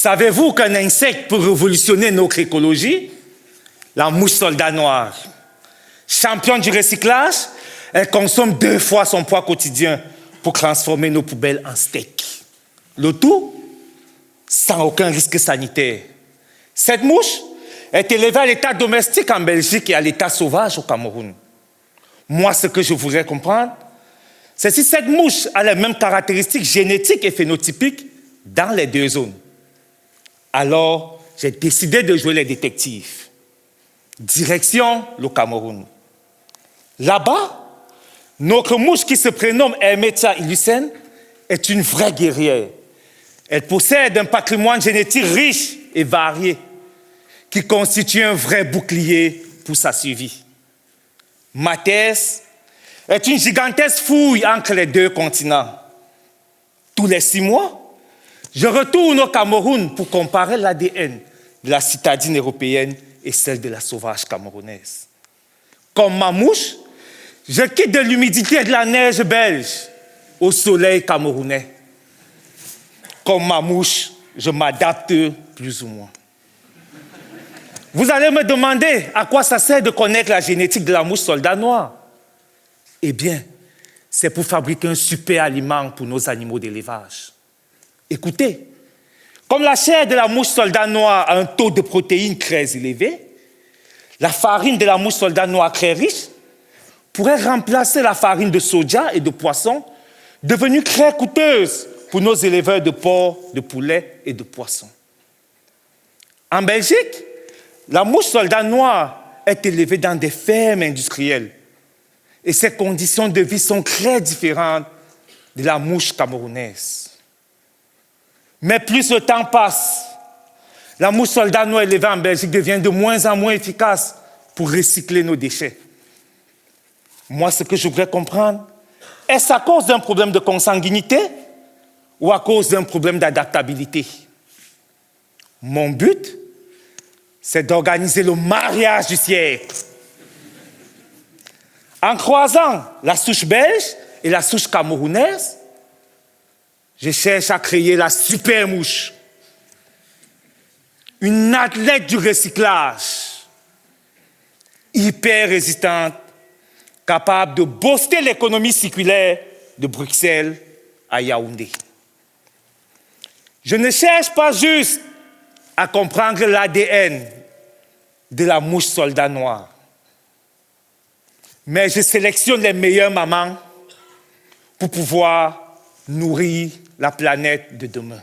Savez-vous qu'un insecte peut révolutionner notre écologie? La mouche soldat noire. Championne du recyclage, elle consomme 2 fois son poids quotidien pour transformer nos poubelles en steak. Le tout sans aucun risque sanitaire. Cette mouche est élevée à l'état domestique en Belgique et à l'état sauvage au Cameroun. Moi, ce que je voudrais comprendre, c'est si cette mouche a les mêmes caractéristiques génétiques et phénotypiques dans les 2 zones. Alors, j'ai décidé de jouer les détectives. Direction le Cameroun. Là-bas, notre mouche qui se prénomme Hermetia illucens est une vraie guerrière. Elle possède un patrimoine génétique riche et varié qui constitue un vrai bouclier pour sa survie. Ma thèse est une gigantesque fouille entre les 2 continents. Tous les 6 mois, je retourne au Cameroun pour comparer l'ADN de la citadine européenne et celle de la sauvage camerounaise. Comme ma mouche, je quitte de l'humidité et de la neige belge au soleil camerounais. Comme ma mouche, je m'adapte plus ou moins. Vous allez me demander à quoi ça sert de connaître la génétique de la mouche soldat noire. Eh bien, c'est pour fabriquer un super aliment pour nos animaux d'élevage. Écoutez, comme la chair de la mouche soldat noire a un taux de protéines très élevé, la farine de la mouche soldat noire très riche pourrait remplacer la farine de soja et de poisson, devenue très coûteuse pour nos éleveurs de porc, de poulet et de poissons. En Belgique, la mouche soldat noire est élevée dans des fermes industrielles et ses conditions de vie sont très différentes de la mouche camerounaise. Mais plus le temps passe, la mouche soldat noire élevée en Belgique devient de moins en moins efficace pour recycler nos déchets. Moi, ce que je voudrais comprendre, est-ce à cause d'un problème de consanguinité ou à cause d'un problème d'adaptabilité? Mon but, c'est d'organiser le mariage du siècle. En croisant la souche belge et la souche camerounaise, je cherche à créer la super mouche. Une athlète du recyclage, hyper résistante, capable de booster l'économie circulaire de Bruxelles à Yaoundé. Je ne cherche pas juste à comprendre l'ADN de la mouche soldat noire, mais je sélectionne les meilleures mamans pour pouvoir nourrir la planète de demain.